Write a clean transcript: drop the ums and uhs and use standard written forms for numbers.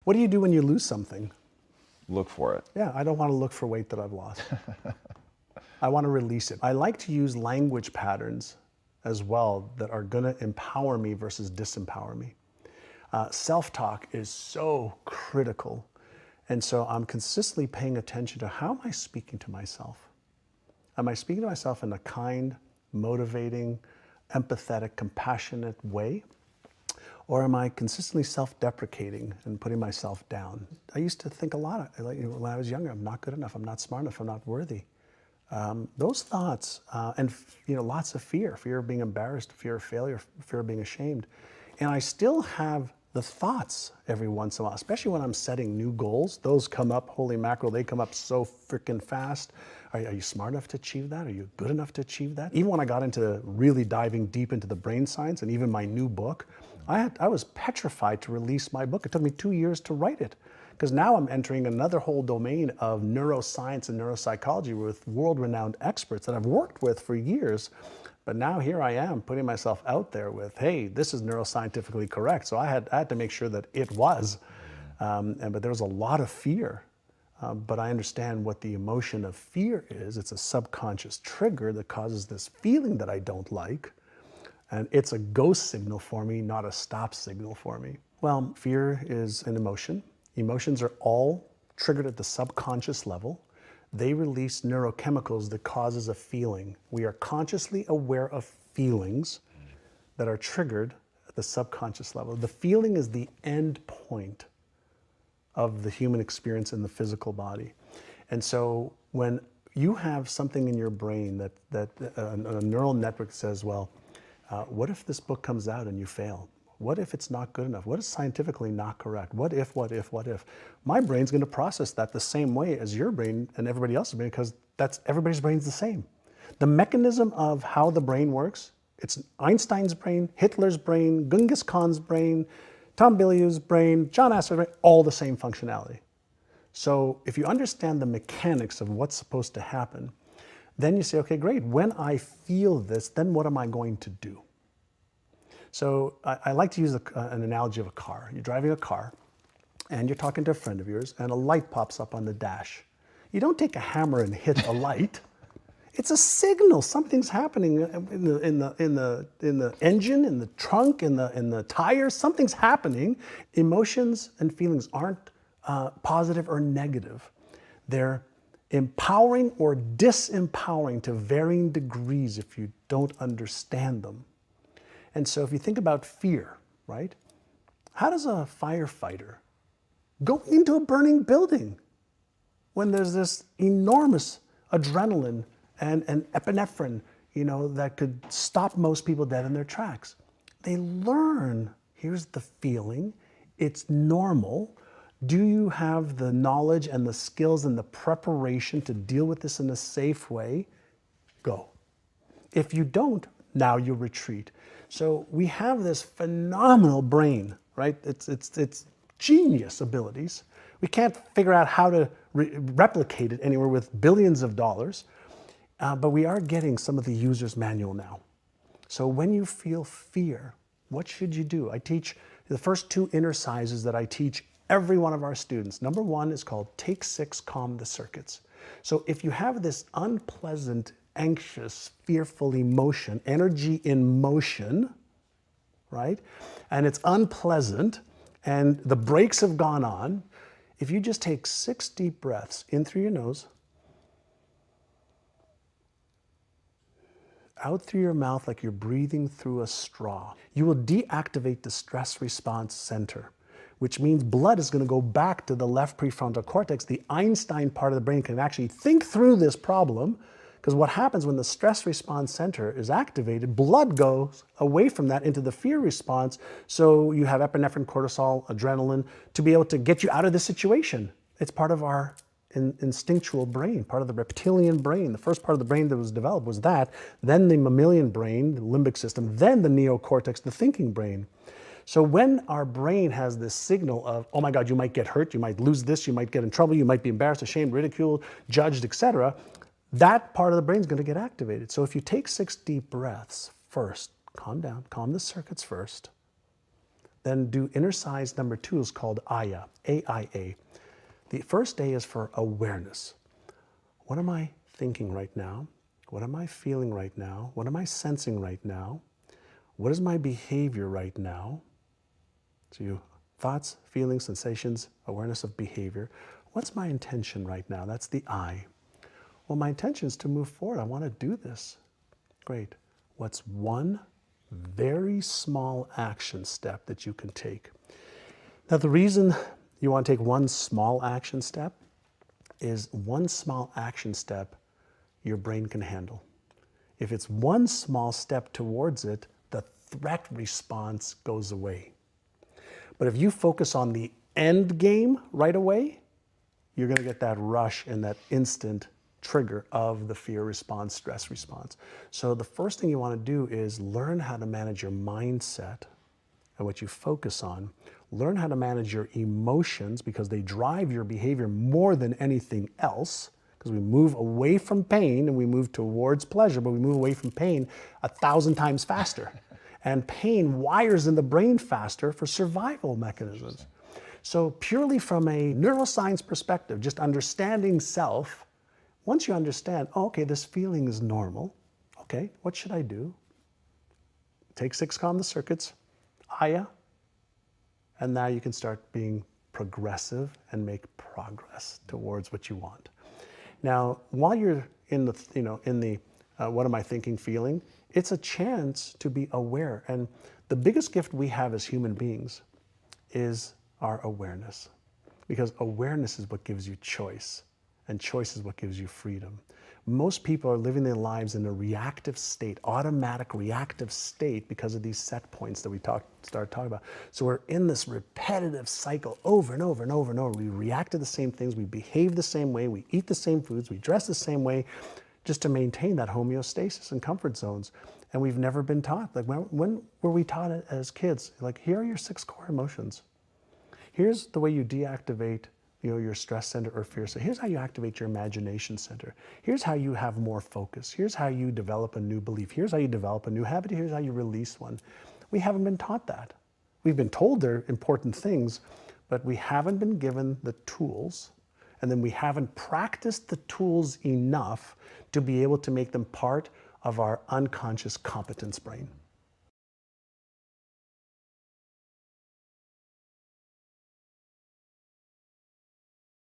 What do you do when you lose something? Look for it. Yeah, I don't want to look for weight that I've lost. I want to release it. I like to use language patterns as well that are going to empower me versus disempower me. Self-talk is so critical. And so I'm consistently paying attention to how am I speaking to myself? Am I speaking to myself in a kind, motivating, empathetic, compassionate way? Or am I consistently self-deprecating and putting myself down? I used to think a lot, when I was younger, I'm not good enough, I'm not smart enough, I'm not worthy. Those thoughts, and lots of fear of being embarrassed, fear of failure, fear of being ashamed. And I still have the thoughts every once in a while, especially when I'm setting new goals. Those come up, holy mackerel, they come up so freaking fast. Are you smart enough to achieve that? Are you good enough to achieve that? Even when I got into really diving deep into the brain science and even my new book, I was petrified to release my book. It took me 2 years to write it because now I'm entering another whole domain of neuroscience and neuropsychology with world-renowned experts that I've worked with for years. But now here I am putting myself out there with, hey, this is neuroscientifically correct. So I had to make sure that it was. But there was a lot of fear. But I understand what the emotion of fear is. It's a subconscious trigger that causes this feeling that I don't like. And it's a go signal for me, not a stop signal for me. Well, fear is an emotion. Emotions are all triggered at the subconscious level. They release neurochemicals that causes a feeling. We are consciously aware of feelings that are triggered at the subconscious level. The feeling is the end point of the human experience in the physical body. And so when you have something in your brain that a neural network says, well, what if this book comes out and you fail? What if it's not good enough? What is scientifically not correct? What if, what if, what if? My brain's going to process that the same way as your brain and everybody else's brain because everybody's brain's the same. The mechanism of how the brain works, it's Einstein's brain, Hitler's brain, Genghis Khan's brain, Tom Bilyeu's brain, John Assaraf's brain, all the same functionality. So if you understand the mechanics of what's supposed to happen, then you say, okay, great. When I feel this, then what am I going to do? So I like to use an analogy of a car. You're driving a car and you're talking to a friend of yours and a light pops up on the dash. You don't take a hammer and hit the light. It's a signal. Something's happening in the engine, in the trunk, in the tires. Something's happening. Emotions and feelings aren't positive or negative. They're empowering or disempowering to varying degrees if you don't understand them. And so if you think about fear, right? How does a firefighter go into a burning building when there's this enormous adrenaline and epinephrine, that could stop most people dead in their tracks? They learn, here's the feeling, it's normal. Do you have the knowledge and the skills and the preparation to deal with this in a safe way? Go. If you don't, now you retreat. So we have this phenomenal brain, right? It's genius abilities. We can't figure out how to replicate it anywhere with billions of dollars, but we are getting some of the user's manual now. So when you feel fear, what should you do? I teach the first 2 exercises that I teach every one of our students. Number 1 is called Take 6, Calm the Circuits. So if you have this unpleasant, anxious, fearful emotion, energy in motion, right? And it's unpleasant and the brakes have gone on. If you just take 6 deep breaths in through your nose, out through your mouth like you're breathing through a straw, you will deactivate the stress response center, which means blood is going to go back to the left prefrontal cortex. The Einstein part of the brain can actually think through this problem, because what happens when the stress response center is activated, blood goes away from that into the fear response. So you have epinephrine, cortisol, adrenaline to be able to get you out of the situation. It's part of our instinctual brain, part of the reptilian brain. The first part of the brain that was developed was that, then the mammalian brain, the limbic system, then the neocortex, the thinking brain. So when our brain has this signal of, oh my God, you might get hurt, you might lose this, you might get in trouble, you might be embarrassed, ashamed, ridiculed, judged, etc., that part of the brain is going to get activated. So if you take 6 deep breaths first, calm down, calm the circuits first, Then do inner size number 2 is called AYA, A-I-A. The first A is for awareness. What am I thinking right now? What am I feeling right now? What am I sensing right now? What is my behavior right now? So you thoughts, feelings, sensations, awareness of behavior. What's my intention right now? That's the I. Well, my intention is to move forward. I want to do this. Great. What's one very small action step that you can take? Now, the reason you want to take one small action step is one small action step your brain can handle. If it's one small step towards it, the threat response goes away. But if you focus on the end game right away, you're going to get that rush and that instant trigger of the fear response, stress response. So the first thing you want to do is learn how to manage your mindset and what you focus on. Learn how to manage your emotions because they drive your behavior more than anything else, because we move away from pain and we move towards pleasure, but we move away from pain 1,000 times faster. And pain wires in the brain faster for survival mechanisms. So purely from a neuroscience perspective, just understanding self, once you understand, oh, okay, this feeling is normal, okay, what should I do? Take 6, calm the circuits, AYA, and now you can start being progressive and make progress towards what you want. Now, while you're in the, what am I thinking, feeling, it's a chance to be aware. And the biggest gift we have as human beings is our awareness. Because awareness is what gives you choice, and choice is what gives you freedom. Most people are living their lives in a reactive state, automatic reactive state, because of these set points that we started talking about. So we're in this repetitive cycle over and over and over and over. We react to the same things, we behave the same way, we eat the same foods, we dress the same way, just to maintain that homeostasis and comfort zones. And we've never been taught. Like, when were we taught it as kids? Like, here are your 6 core emotions. Here's the way you deactivate your stress center or fear center. Here's how you activate your imagination center. Here's how you have more focus. Here's how you develop a new belief. Here's how you develop a new habit. Here's how you release one. We haven't been taught that. We've been told they're important things, but we haven't been given the tools, and then we haven't practiced the tools enough to be able to make them part of our unconscious competence brain.